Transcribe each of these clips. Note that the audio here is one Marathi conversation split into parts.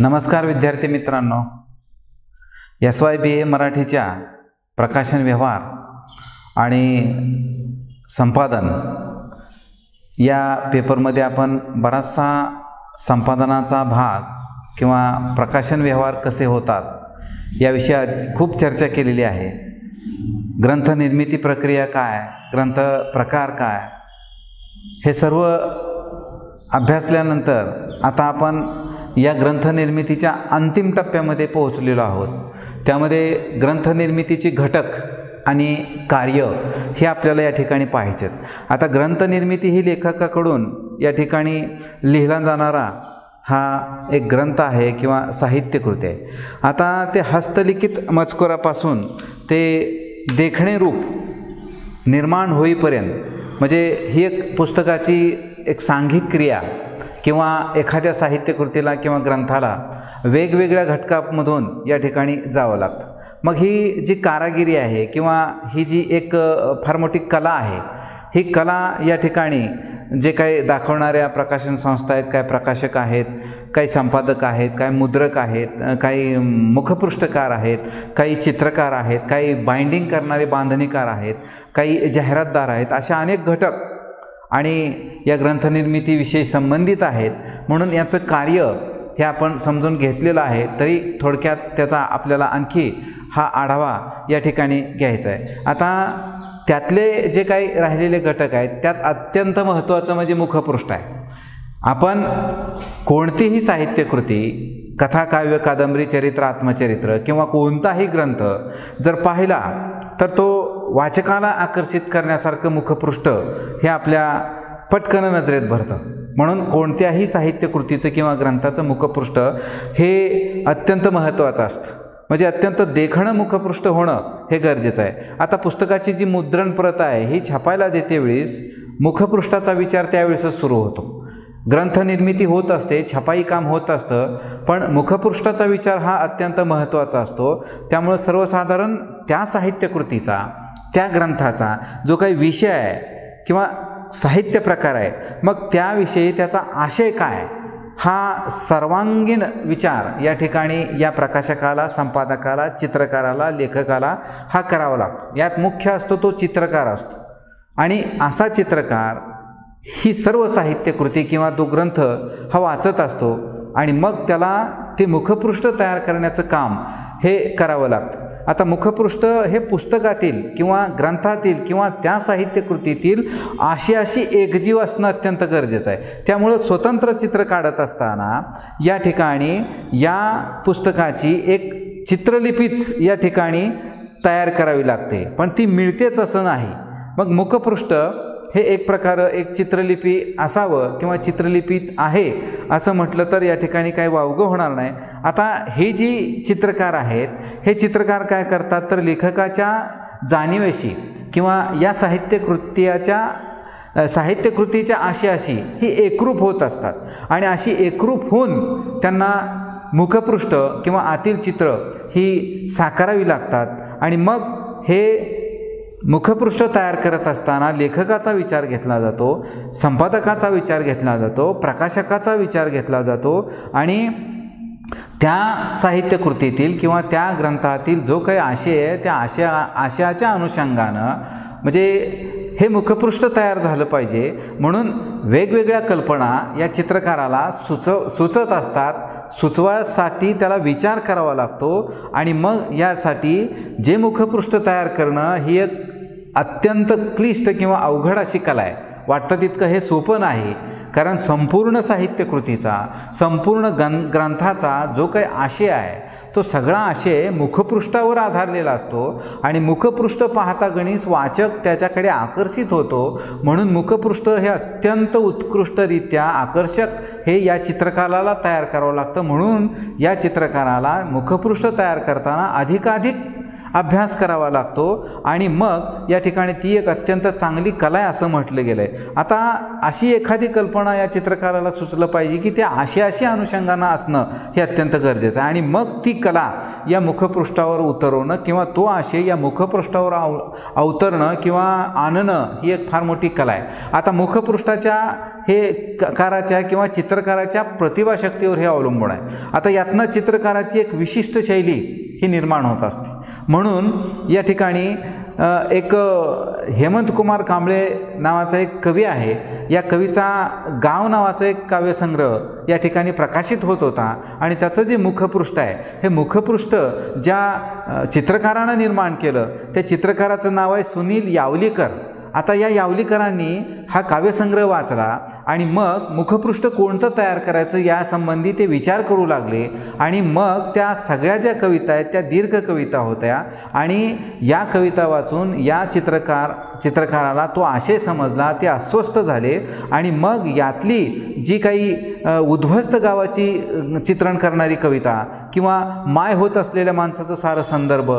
नमस्कार विद्यार्थी मित्रांनो, SYBA मराठीच्या प्रकाशन व्यवहार आणि संपादन या पेपरमध्ये आपण बराचसा संपादनाचा भाग किंवा प्रकाशन व्यवहार कसे होतात या विषयात खूप चर्चा केलेली आहे। ग्रंथ निर्मिती प्रक्रिया काय, ग्रंथ प्रकार काय, हे सर्व अभ्यासल्यानंतर आता आपण या ग्रंथ निर्मितीच्या अंतिम टप्प्यामध्ये पोहोचलेलो आहोत। त्यामध्ये ग्रंथ निर्मितीचे घटक आणि कार्य हे आपल्याला या ठिकाणी पाहायचेत। आता ग्रंथ निर्मिती ही लेखकाकडून या ठिकाणी लिहिला जाणारा हा एक ग्रंथ आहे किंवा साहित्यकृती आहे। आता ते हस्तलिखित मजकुरापासून ते देखणे रूप निर्माण होईपर्यंत म्हणजे ही एक पुस्तकाची एक सांघिक क्रिया किंवा एखाद्या साहित्यकृतीला किंवा ग्रंथाला वेगवेगळ्या घटकांमधून या ठिकाणी जावं लागतं। मग ही जी कारागिरी आहे किंवा ही जी एक फार मोठी कला आहे, ही कला या ठिकाणी जे काही दाखवणाऱ्या प्रकाशन संस्था आहेत, काय प्रकाशक आहेत, काही संपादक आहेत, काही मुद्रक आहेत, काही मुखपृष्ठकार आहेत, काही चित्रकार आहेत, काही बाइंडिंग करणारे बांधणीकार आहेत, काही जाहिरातदार आहेत, अशा अनेक घटक आणि या ग्रंथनिर्मितीविषयी संबंधित आहेत। म्हणून याचं कार्य हे आपण समजून घेतलेलं आहे, तरी थोडक्यात त्याचा आपल्याला आणखी हा आढावा या ठिकाणी घ्यायचा आहे। आता त्यातले जे काही राहिलेले घटक आहेत त्यात अत्यंत महत्त्वाचं म्हणजे मुखपृष्ठ आहे। आपण कोणतीही साहित्यकृती, कथा, काव्य, कादंबरी, चरित्र, आत्मचरित्र किंवा कोणताही ग्रंथ जर पाहिला तर तो वाचकाला आकर्षित करण्यासारखं मुखपृष्ठ हे आपल्या पटकन नजरेत भरतं। म्हणून कोणत्याही साहित्यकृतीचं किंवा ग्रंथाचं मुखपृष्ठ हे अत्यंत महत्त्वाचं असतं, म्हणजे अत्यंत देखणं मुखपृष्ठ होणं हे गरजेचं आहे। आता पुस्तकाची जी मुद्रण प्रत आहे ही छापायला देते वेळेस मुखपृष्ठाचा विचार त्यावेळेसच सुरू होतो। ग्रंथ निर्मिती होत असते, छपाई काम होत असतं, पण मुखपृष्ठाचा विचार हा अत्यंत महत्त्वाचा असतो। त्यामुळे सर्वसाधारण त्या साहित्यकृतीचा, त्या ग्रंथाचा जो काही विषय आहे किंवा साहित्य प्रकार आहे, मग त्याविषयी त्याचा आशय काय, हा सर्वांगीण विचार या ठिकाणी या प्रकाशकाला, संपादकाला, चित्रकाराला, लेखकाला हा करावा लागतो। यात मुख्य असतो तो चित्रकार असतो आणि असा चित्रकार ही सर्व साहित्यकृती किंवा तो ग्रंथ हा वाचत असतो आणि मग त्याला ते मुखपृष्ठ तयार करण्याचं काम हे करावं लागतं। आता मुखपृष्ठ हे पुस्तकातील किंवा ग्रंथातील किंवा त्या साहित्यकृतीतील आशयाशी एकजीव असणं अत्यंत गरजेचं आहे। त्यामुळं स्वतंत्र चित्र काढत असताना या ठिकाणी या पुस्तकाची एक चित्रलिपीच या ठिकाणी तयार करावी लागते, पण ती मिळतेच असं नाही। मग मुखपृष्ठ हे एक प्रकार एक चित्रलिपी असावं किंवा चित्रलिपीत आहे असं म्हटलं तर या ठिकाणी काही वावगं होणार नाही। आता हे जी चित्रकार आहेत, हे चित्रकार काय करतात तर लेखकाच्या जाणीवेशी किंवा या साहित्यकृतीच्या आशयाशी ही एकरूप होत असतात आणि अशी एकरूप होऊन त्यांना मुखपृष्ठ किंवा आतील चित्र ही साकारावी लागतात। आणि मग हे मुखपृष्ठ तयार करत असताना लेखकाचा विचार घेतला जातो, संपादकाचा विचार घेतला जातो, प्रकाशकाचा विचार घेतला जातो आणि त्या साहित्यकृतीतील किंवा त्या ग्रंथातील जो काही आशय आहे त्या आशयाच्या अनुषंगानं म्हणजे हे मुखपृष्ठ तयार झालं पाहिजे। म्हणून वेगवेगळ्या कल्पना या चित्रकाराला सुचत असतात, सुचवासाठी त्याला विचार करावा लागतो आणि मग यासाठी जे मुखपृष्ठ तयार करणं ही एक अत्यंत क्लिष्ट किंवा अवघड अशी कला आहे। वाटतं तितकं हे सोपं नाही, कारण संपूर्ण साहित्यकृतीचा, संपूर्ण ग्रंथाचा जो काही आशय आहे तो सगळा आशय मुखपृष्ठावर आधारलेला असतो आणि मुखपृष्ठ पाहता गणीस वाचक त्याच्याकडे आकर्षित होतो। म्हणून मुखपृष्ठ हे अत्यंत उत्कृष्टरित्या आकर्षक हे या चित्रकाराला तयार करावं लागतं। म्हणून या चित्रकाराला मुखपृष्ठ तयार करताना अधिकाधिक अभ्यास करावा लागतो आणि मग या ठिकाणी ती एक अत्यंत चांगली कला आहे असं म्हटलं गेलं आहे. आता अशी एखादी कल्पना या चित्रकाराला सुचलं पाहिजे की ते अशी अनुषंगानं असणं हे अत्यंत गरजेचं आहे आणि मग ती कला या मुखपृष्ठावर उतरवणं किंवा तो आशय या मुखपृष्ठावर अवतरणं किंवा आणणं ही एक फार मोठी कला आहे. आता मुखपृष्ठाच्या हे काराच्या किंवा चित्रकाराच्या प्रतिभाशक्तीवर हे अवलंबून आहे. आता यातनं चित्रकाराची एक विशिष्ट शैली ही निर्माण होत असते. म्हणून या ठिकाणी एक हेमंत कुमार कांबळे नावाचा एक कवी आहे. या कवीचा गाव नावाचा एक काव्यसंग्रह या ठिकाणी प्रकाशित होत होता आणि त्याचं जे मुखपृष्ठ आहे हे मुखपृष्ठ ज्या चित्रकारानं निर्माण केलं त्या चित्रकाराचं नाव आहे सुनील यावलीकर. आता या यावलीकरांनी हा काव्यसंग्रह वाचला आणि मग मुखपृष्ठ कोणतं तयार करायचं यासंबंधी ते विचार करू लागले आणि मग त्या सगळ्या ज्या कविता आहेत त्या दीर्घ कविता होत्या आणि या कविता वाचून या चित्रकाराला तो आशय समजला, ते अस्वस्थ झाले आणि मग यातली जी काही उद्ध्वस्त गावाची चित्रण करणारी कविता किंवा माय होत असलेल्या माणसाचं सारं संदर्भ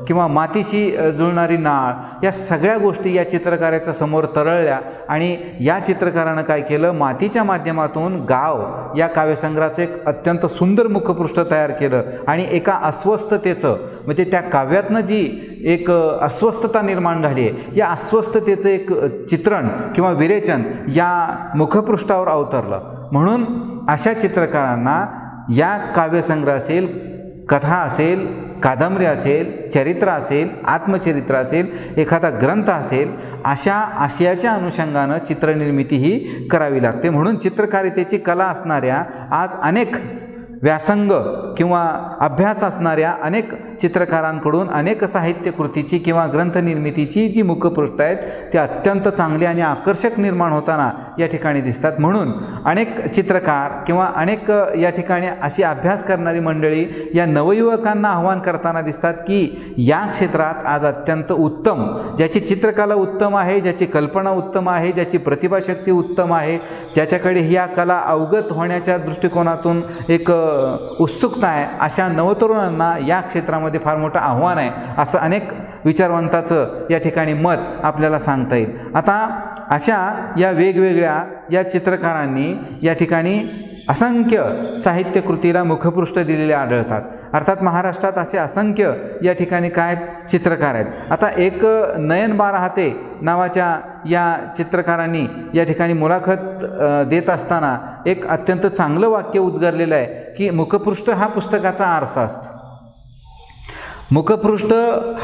किंवा मातीशी जुळणारी नाळ या सगळ्या गोष्टी या चित्रकाराच्या समोर तरळल्या आणि या चित्रकारानं काय केलं, मातीच्या माध्यमातून गाव या काव्यसंग्रहाचं एक अत्यंत सुंदर मुखपृष्ठ तयार केलं आणि एका अस्वस्थतेचं म्हणजे त्या काव्यातनं जी एक अस्वस्थता निर्माण झाली आहे या अस्वस्थतेचं एक चित्रण किंवा विरेचन या मुखपृष्ठावर अवतरलं. म्हणून अशा चित्रकारांना या काव्यसंग्रह असेल, कथा असेल, कादंबरी असेल, चरित्र असेल, आत्मचरित्र असेल, एखादा ग्रंथ असेल, अशा आशयाच्या अनुषंगानं चित्रनिर्मिती ही करावी लागते. म्हणून चित्रकारितेची कला असणाऱ्या आज अनेक व्यासंग किंवा अभ्यास असणाऱ्या अनेक चित्रकारांकडून अनेक साहित्यकृतीची किंवा ग्रंथनिर्मितीची जी मुखपृष्ठ आहेत ते अत्यंत चांगली आणि आकर्षक निर्माण होताना या ठिकाणी दिसतात. म्हणून अनेक चित्रकार किंवा अनेक या ठिकाणी अशी अभ्यास करणारी मंडळी या नवयुवकांना आव्हान करताना दिसतात की या क्षेत्रात आज अत्यंत उत्तम, ज्याची चित्रकला उत्तम आहे, ज्याची कल्पना उत्तम आहे, ज्याची प्रतिभाशक्ती उत्तम आहे, ज्याच्याकडे या कला अवगत होण्याच्या दृष्टिकोनातून एक उत्सुकता आहे, अशा नवतरुणांना या क्षेत्रामध्ये फार मोठं आव्हान आहे असं अनेक विचारवंताचं या ठिकाणी मत आपल्याला सांगता येईल. आता अशा या वेगवेगळ्या या चित्रकारांनी या ठिकाणी असंख्य साहित्यकृतीला मुखपृष्ठ दिलेले आढळतात. अर्थात महाराष्ट्रात असे असंख्य या ठिकाणी काय चित्रकार आहेत. आता एक नयन बारहाते नावाच्या या चित्रकारांनी या ठिकाणी मुलाखत देत असताना एक अत्यंत चांगलं वाक्य उद्गारलेलं आहे की मुखपृष्ठ हा पुस्तकाचा आरसा असतो. मुखपृष्ठ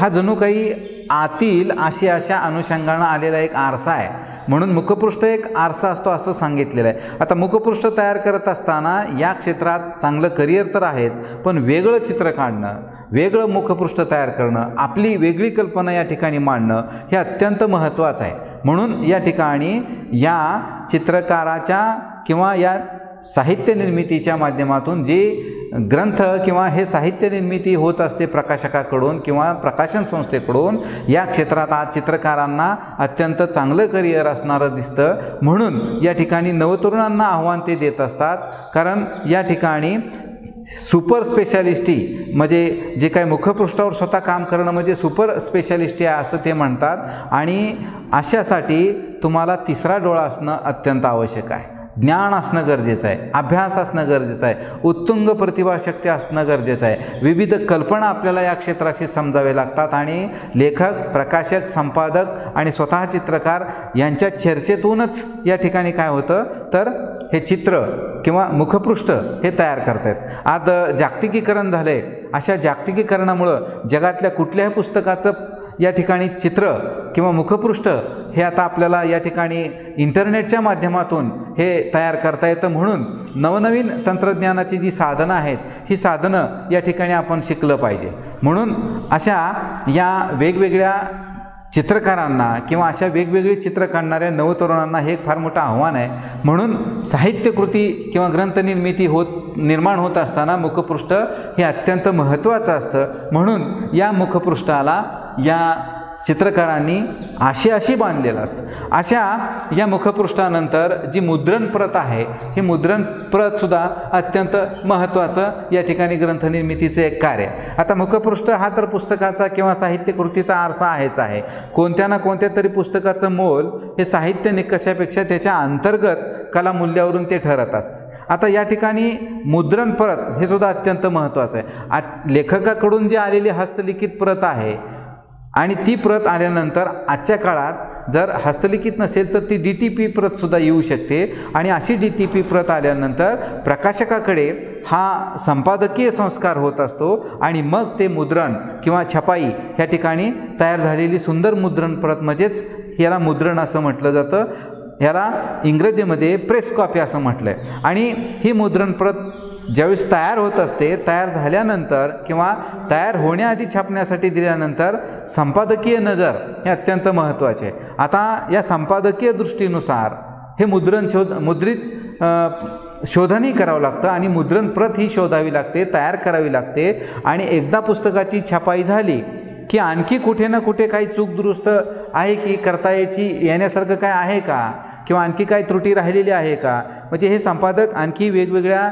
हा जणू काही आतील अशा अनुषंगानं आलेला एक आरसा आहे. म्हणून मुखपृष्ठ एक आरसा असतो असं सांगितलेलं आहे. आता मुखपृष्ठ तयार करत असताना या क्षेत्रात चांगलं करिअर तर आहेच, पण वेगळं चित्र काढणं, वेगळं मुखपृष्ठ तयार करणं, आपली वेगळी कल्पना या ठिकाणी मांडणं हे अत्यंत महत्त्वाचं आहे. म्हणून या ठिकाणी या चित्रकाराच्या किंवा या साहित्य निर्मितीच्या माध्यमातून जे ग्रंथ किंवा हे साहित्य निर्मिती होत असते प्रकाशकाकडून किंवा प्रकाशन संस्थेकडून, या क्षेत्रात आज चित्रकारांना अत्यंत चांगलं करिअर असणारं दिसतं. म्हणून या ठिकाणी नवतरुणांना आव्हान ते देत असतात. कारण या ठिकाणी सुपर स्पेशालिस्टी म्हणजे जे काही मुखपृष्ठावर स्वतः काम करणं म्हणजे सुपर स्पेशालिस्टी आहे असं ते म्हणतात. आणि अशासाठी तुम्हाला तिसरा डोळा असणं अत्यंत आवश्यक आहे. ज्ञान असणं गरजेचं आहे, अभ्यास असणं गरजेचं आहे, उत्तुंग प्रतिभाशक्ती असणं गरजेचं आहे. विविध कल्पना आपल्याला या क्षेत्राशी समजावे लागतात आणि लेखक, प्रकाशक, संपादक आणि स्वतः चित्रकार यांच्या चर्चेतूनच या ठिकाणी काय होतं तर हे चित्र किंवा मुखपृष्ठ हे तयार करतायत. आज जागतिकीकरण झालं आहे. अशा जागतिकीकरणामुळं जगातल्या कुठल्याही पुस्तकाचं या ठिकाणी चित्र किंवा मुखपृष्ठ हे आता आपल्याला या ठिकाणी इंटरनेटच्या माध्यमातून हे तयार करता येतं. म्हणून नवनवीन तंत्रज्ञानाची जी साधनं आहेत ही साधनं या ठिकाणी आपण शिकलं पाहिजे. म्हणून अशा या वेगवेगळ्या चित्रकारांना किंवा अशा वेगवेगळी चित्र काढणाऱ्या नवतरुणांना हे एक फार मोठं आव्हान आहे. म्हणून साहित्यकृती किंवा ग्रंथनिर्मिती निर्माण होत असताना मुखपृष्ठ हे अत्यंत महत्त्वाचं असतं. म्हणून या मुखपृष्ठाला या चित्रकारांनी अशी बांधलेलं असतं. अशा या मुखपृष्ठानंतर जी मुद्रण प्रत आहे, ही मुद्रण प्रतसुद्धा अत्यंत महत्त्वाचं या ठिकाणी ग्रंथनिर्मितीचं एक कार्य. आता मुखपृष्ठ हा तर पुस्तकाचा किंवा साहित्यकृतीचा आरसा आहेच आहे. कोणत्या ना कोणत्या तरी पुस्तकाचं मोल हे साहित्य निकषापेक्षा त्याच्या अंतर्गत कलामूल्यावरून ते ठरत असतं. आता या ठिकाणी मुद्रण प्रत हे सुद्धा अत्यंत महत्त्वाचं आहे. लेखकाकडून जी आलेली हस्तलिखित प्रत आहे आणि ती प्रत आल्यानंतर आजच्या काळात जर हस्तलिखित नसेल तर ती DTP प्रतसुद्धा येऊ शकते. आणि अशी DTP प्रत आल्यानंतर प्रकाशकाकडे हा संपादकीय संस्कार होत असतो आणि मग ते मुद्रण किंवा छपाई ह्या ठिकाणी तयार झालेली सुंदर मुद्रण प्रत म्हणजेच याला मुद्रण असं म्हटलं जातं. याला इंग्रजीमध्ये प्रेस कॉपी असं म्हटलं आहे. आणि ही मुद्रण प्रत ज्यावेळेस तयार होत असते, तयार झाल्यानंतर किंवा तयार होण्याआधी छापण्यासाठी दिल्यानंतर संपादकीय नजर हे अत्यंत महत्त्वाचे आहे. आता या संपादकीय दृष्टीनुसार हे मुद्रित शोधनही करावं लागतं आणि मुद्रण प्रत ही शोधावी लागते, तयार करावी लागते. आणि एकदा पुस्तकाची छपाई झाली की आणखी कुठे ना कुठे काही चूक दुरुस्त आहे की करता येण्यासारखं काय आहे का, किंवा आणखी काही त्रुटी राहिलेली आहे का, म्हणजे हे संपादक आणखी वेगवेगळ्या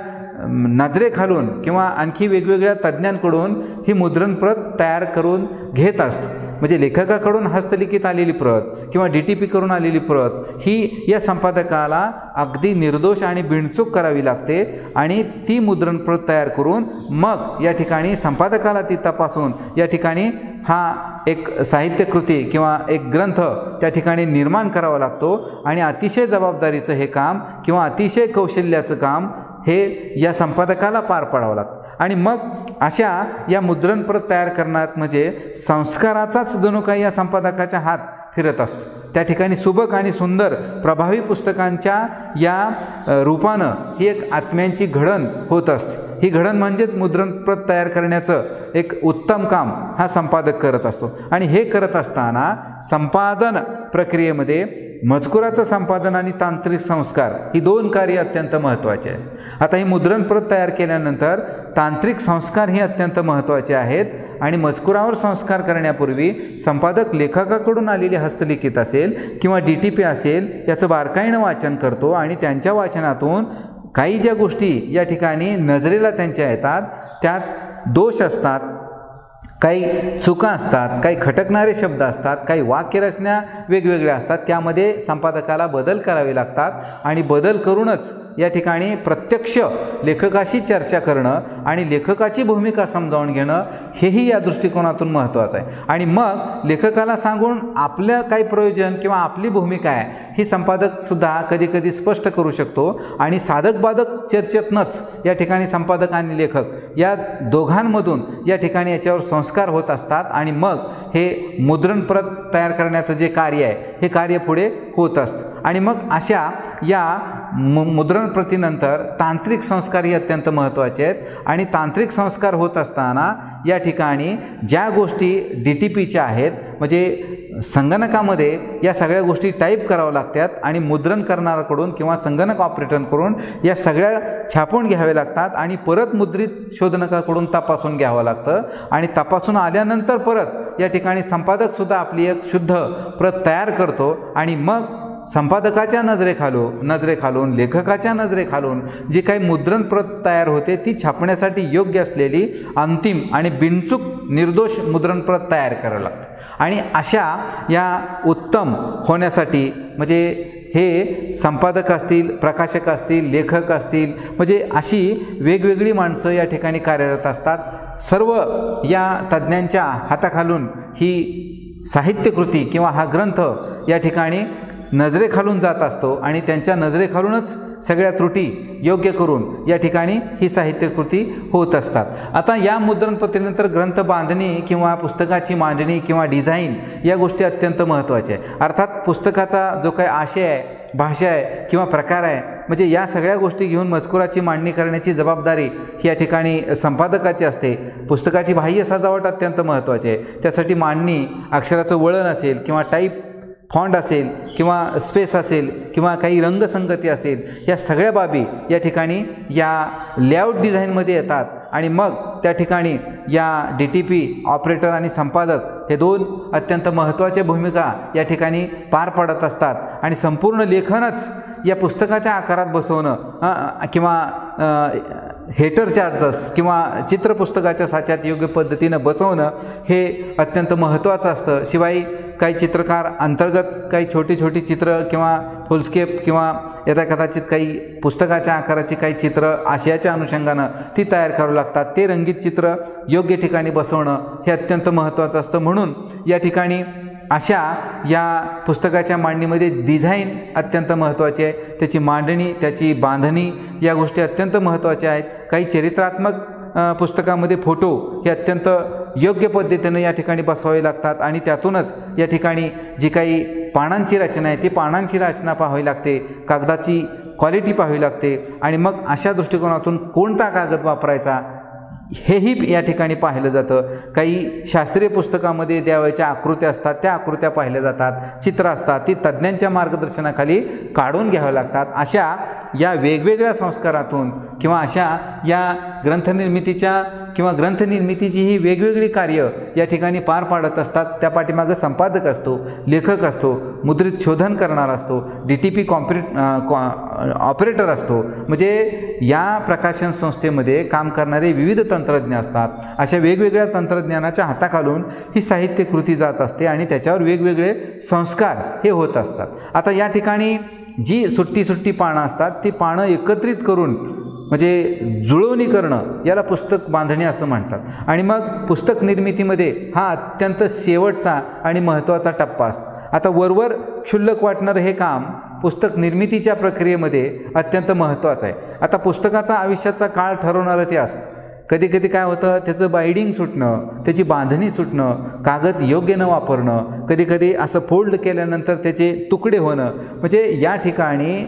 नजरेखालून किंवा आणखी वेगवेगळ्या तज्ज्ञांकडून ही मुद्रण प्रत तयार करून घेत असतो. म्हणजे लेखकाकडून हस्तलिखित आलेली प्रत किंवा DTP करून आलेली प्रत ही या संपादकाला अगदी निर्दोष आणि बिनचूक करावी लागते. आणि ती मुद्रण प्रत तयार करून मग या ठिकाणी संपादकाला ती तपासून या ठिकाणी हा एक साहित्यकृती किंवा एक ग्रंथ त्या ठिकाणी निर्माण करावा लागतो. आणि अतिशय जबाबदारीचं हे काम किंवा अतिशय कौशल्याचं काम हे या संपादकाला पार पाडावं लागतं. आणि मग अशा या मुद्रण प्रत तयार करण्यात म्हणजे संस्काराचाच जणू काही या संपादकाच्या हात फिरत असतो. त्या ठिकाणी सुबक आणि सुंदर प्रभावी पुस्तकांच्या या रूपानं ही एक आत्म्यांची घडण होत असते. ही घडण म्हणजेच मुद्रण प्रत तयार करण्याचं एक उत्तम काम हा संपादक करत असतो. आणि हे करत असताना संपादन प्रक्रियेमध्ये मजकुराचं संपादन आणि तांत्रिक संस्कार ही दोन कार्य अत्यंत महत्त्वाचे आहेत. आता ही मुद्रण प्रत तयार केल्यानंतर तांत्रिक संस्कार हे अत्यंत महत्त्वाचे आहेत. आणि मजकुरावर संस्कार करण्यापूर्वी संपादक लेखकाकडून आलेली हस्तलिखित असेल किंवा DTP असेल याचं बारकाईनं वाचन करतो. आणि त्यांच्या वाचनातून काही ज्या गोष्टी या ठिकाणी नजरेला त्यांच्या येतात त्यात दोष असतात, काही चुका असतात, काही खटकणारे शब्द असतात, काही वाक्यरचना वेगवेगळ्या असतात, त्यामध्ये संपादकाला बदल करावे लागतात. आणि बदल करूनच या ठिकाणी प्रत्यक्ष लेखकाशी चर्चा करणं आणि लेखकाची भूमिका समजावून घेणं हेही या दृष्टिकोनातून महत्त्वाचं आहे. आणि मग लेखकाला सांगून आपलं काही प्रयोजन किंवा आपली भूमिका आहे ही संपादकसुद्धा कधीकधी स्पष्ट करू शकतो. आणि साधक बाधक चर्चेतनंच या ठिकाणी संपादक आणि लेखक या दोघांमधून या ठिकाणी याच्यावर संस्कार होत असतात. आणि मग हे मुद्रण प्रत तयार करण्याचं जे कार्य आहे हे कार्य पुढे होत असतं. आणि मग अशा या मुद्रण प्रतीनंतर तांत्रिक संस्कार हे अत्यंत महत्त्वाचे आहेत. आणि तांत्रिक संस्कार होत असताना या ठिकाणी ज्या गोष्टी DTPच्या आहेत म्हणजे संगणकामध्ये या सगळ्या गोष्टी टाईप कराव्या लागतात आणि मुद्रण करणाऱ्याकडून किंवा संगणक ऑपरेटरकडून या सगळ्या छापून घ्याव्या लागतात आणि परत मुद्रित शोधनकाकडून तपासून घ्यावं लागतं. आणि तपासून आल्यानंतर परत या ठिकाणी संपादकसुद्धा आपली एक शुद्ध प्रत तयार करतो. आणि मग संपादकाच्या नजरेखालून लेखकाच्या नजरेखालून जी काही मुद्रण प्रत तयार होते ती छापण्यासाठी योग्य असलेली अंतिम आणि बिनचूक निर्दोष मुद्रण प्रत तयार करावी लागते. आणि अशा या उत्तम होण्यासाठी म्हणजे हे संपादक असतील, प्रकाशक असतील, लेखक असतील म्हणजे अशी वेगवेगळी माणसं या ठिकाणी कार्यरत असतात. सर्व या तज्ज्ञांच्या हाताखालून ही साहित्यकृती किंवा हा ग्रंथ या ठिकाणी नजरेखालून जात असतो. आणि त्यांच्या नजरेखालूनच सगळ्या त्रुटी योग्य करून या ठिकाणी ही साहित्यकृती होत असतात. आता या मुद्रण प्रतीनंतर ग्रंथ बांधणी किंवा पुस्तकाची मांडणी किंवा डिझाईन या गोष्टी अत्यंत महत्त्वाच्या आहे. अर्थात पुस्तकाचा जो काही आशय आहे, भाषा आहे किंवा प्रकार आहे म्हणजे या सगळ्या गोष्टी घेऊन मजकुराची मांडणी करण्याची जबाबदारी ही या ठिकाणी संपादकाची असते. पुस्तकाची बाह्य सजावट अत्यंत महत्त्वाची आहे. त्यासाठी मांडणी, अक्षराचं वळण असेल किंवा टाईप फॉन्ट असेल किंवा स्पेस असेल किंवा काही रंगसंगती असेल या सगळ्या बाबी या ठिकाणी या लेआउट डिझाईनमध्ये येतात. आणि मग त्या ठिकाणी या DTP ऑपरेटर आणि संपादक हे दोन अत्यंत महत्त्वाच्या भूमिका या ठिकाणी पार पडत असतात आणि संपूर्ण लेखनच या पुस्तकाच्या आकारात बसवणं किंवा हेटर चार्जर्स किंवा चित्रपुस्तकाच्या साच्यात योग्य पद्धतीनं बसवणं हे अत्यंत महत्त्वाचं असतं. शिवाय काही चित्रकार अंतर्गत काही छोटी छोटी चित्र किंवा फुलस्केप किंवा यथा कदाचित काही पुस्तकाच्या आकाराची काही चित्र आशयाच्या अनुषंगानं ती तयार करावी लागतात. ते रंगीत चित्र योग्य ठिकाणी बसवणं हे अत्यंत महत्त्वाचं असतं. म्हणून या ठिकाणी अशा या पुस्तकाच्या मांडणीमध्ये डिझाईन अत्यंत महत्त्वाची आहे. त्याची मांडणी, त्याची बांधणी या गोष्टी अत्यंत महत्त्वाच्या आहेत. काही चरित्रात्मक पुस्तकामध्ये फोटो हे अत्यंत योग्य पद्धतीनं या ठिकाणी बसवावे लागतात आणि त्यातूनच या ठिकाणी जी काही पानांची रचना आहे ती पानांची रचना पाहावी लागते, कागदाची क्वालिटी पाहावी लागते आणि मग अशा दृष्टिकोनातून कोणता कागद वापरायचा हेही या ठिकाणी पाहिलं जातं. काही शास्त्रीय पुस्तकामध्ये द्यावयाच्या आकृत्या असतात, त्या आकृत्या पाहिल्या जातात, चित्र असतात, ती तज्ज्ञांच्या मार्गदर्शनाखाली काढून घ्याव्या लागतात. अशा या वेगवेगळ्या संस्कारातून किंवा अशा या ग्रंथनिर्मितीच्या किंवा ग्रंथनिर्मितीची ही वेगवेगळी कार्य या ठिकाणी पार पाडत असतात. त्या पाठीमागं संपादक असतो, लेखक असतो, मुद्रित शोधन करणार असतो, DTP ऑपरेटर असतो. म्हणजे या प्रकाशन संस्थेमध्ये काम करणारे विविध तंत्रज्ञ असतात. अशा वेगवेगळ्या तंत्रज्ञानाच्या हाताखालून ही साहित्य कृती जात असते आणि त्याच्यावर वेगवेगळे संस्कार हे होत असतात. आता या ठिकाणी जी सुट्टी पानं असतात ती पानं एकत्रित करून म्हणजे जुळवणी करणं याला पुस्तक बांधणी असं म्हणतात. आणि मग पुस्तक निर्मितीमध्ये हा अत्यंत शेवटचा आणि महत्त्वाचा टप्पा असतो. आता वरवर क्षुल्लक वाटणारं हे काम पुस्तक निर्मितीच्या प्रक्रियेमध्ये अत्यंत महत्त्वाचं आहे. आता पुस्तकाचा आयुष्याचा काळ ठरवणारं ते असतं. कधी कधी काय होतं, त्याचं बाइंडिंग सुटणं, त्याची बांधणी सुटणं, कागद योग्य न वापरणं, कधी कधी असं फोल्ड केल्यानंतर त्याचे तुकडे होणं. म्हणजे या ठिकाणी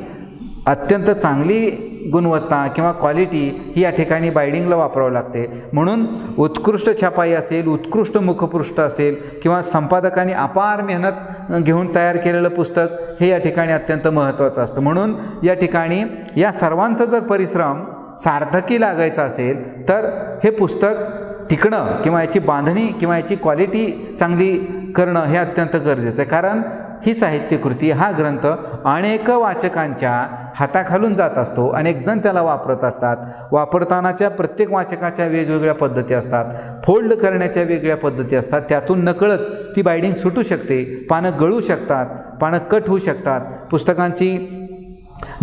अत्यंत चांगली गुणवत्ता किंवा क्वालिटी ही या ठिकाणी बाइंडिंगला वापरावं लागते. म्हणून उत्कृष्ट छपाई असेल, उत्कृष्ट मुखपृष्ठ असेल किंवा संपादकांनी अपार मेहनत घेऊन तयार केलेलं पुस्तक हे या ठिकाणी अत्यंत महत्त्वाचं असतं. म्हणून या ठिकाणी या सर्वांचा जर परिश्रम सार्थकी लागायचा असेल तर हे पुस्तक टिकणं किंवा याची बांधणी किंवा याची क्वालिटी चांगली करणं हे अत्यंत गरजेचं आहे. कारण ही साहित्यकृती, हा ग्रंथ अनेक वाचकांच्या हाताखालून जात असतो. अनेक जण त्याला वापरत असतात. वापरतानाच्या प्रत्येक वाचकाच्या वेगवेगळ्या पद्धती असतात, फोल्ड करण्याच्या वेगळ्या पद्धती असतात. त्यातून नकळत ती बाइंडिंग सुटू शकते, पानं गळू शकतात, पानं कट होऊ शकतात. पुस्तकांची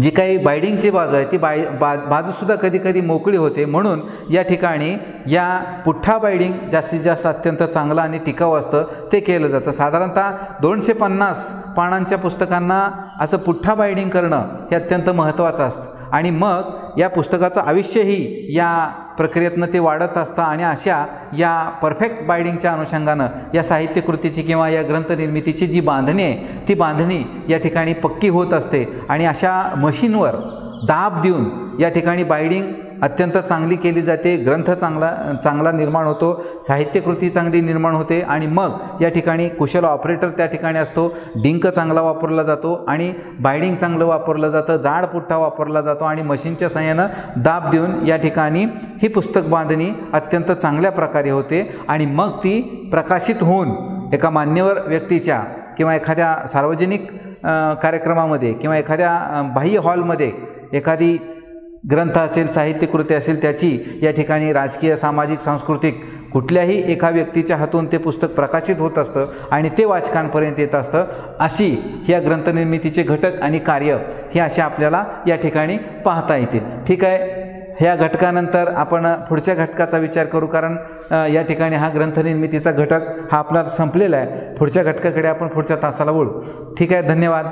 जी काही बाइंडिंगची बाजू आहे ती बाजूसुद्धा कधी कधी मोकळी होते. म्हणून या ठिकाणी या पुठ्ठा बाइंडिंग जास्तीत जास्त अत्यंत चांगलं आणि टिकाऊ असतं ते केलं जातं. साधारणतः 250 पानांच्या पुस्तकांना असं पुठ्ठा बाइंडिंग करणं हे अत्यंत महत्त्वाचं असतं. आणि मग या पुस्तकाचं आयुष्यही या प्रक्रियेतनं ते वाढत असतं आणि अशा या परफेक्ट बाइंडिंगच्या अनुषंगानं या साहित्यकृतीची किंवा या ग्रंथनिर्मितीची जी बांधणी आहे ती बांधणी या ठिकाणी पक्की होत असते. आणि अशा मशीनवर दाब देऊन या ठिकाणी बाइंडिंग अत्यंत चांगली केली जाते. ग्रंथ चांगला निर्माण होतो, साहित्यकृती चांगली निर्माण होते. आणि मग या ठिकाणी कुशल ऑपरेटर त्या ठिकाणी असतो, डिंक चांगला वापरला जातो आणि बाइंडिंग चांगलं वापरलं जातं, जाड पुठ्ठा वापरला जातो आणि मशीनच्या साहाय्यानं दाब देऊन या ठिकाणी ही पुस्तक बांधणी अत्यंत चांगल्या प्रकारे होते. आणि मग ती प्रकाशित होऊन एका मान्यवर व्यक्तीच्या किंवा एखाद्या सार्वजनिक कार्यक्रमामध्ये किंवा एखाद्या बाह्य हॉलमध्ये एखादी ग्रंथ असेल, साहित्यकृती असेल, त्याची या ठिकाणी राजकीय, सामाजिक, सांस्कृतिक कुठल्याही एका व्यक्तीच्या हातून ते पुस्तक प्रकाशित होत असतं आणि ते वाचकांपर्यंत येत असतं. अशी या ग्रंथनिर्मितीचे घटक आणि कार्य हे असे आपल्याला या ठिकाणी पाहता येतील. ठीक आहे, ह्या घटकानंतर आपण पुढच्या घटकाचा विचार करू. कारण या ठिकाणी हा ग्रंथनिर्मितीचा घटक हा आपला संपलेला आहे. पुढच्या घटकाकडे आपण पुढच्या तासाला वळू. ठीक आहे, धन्यवाद.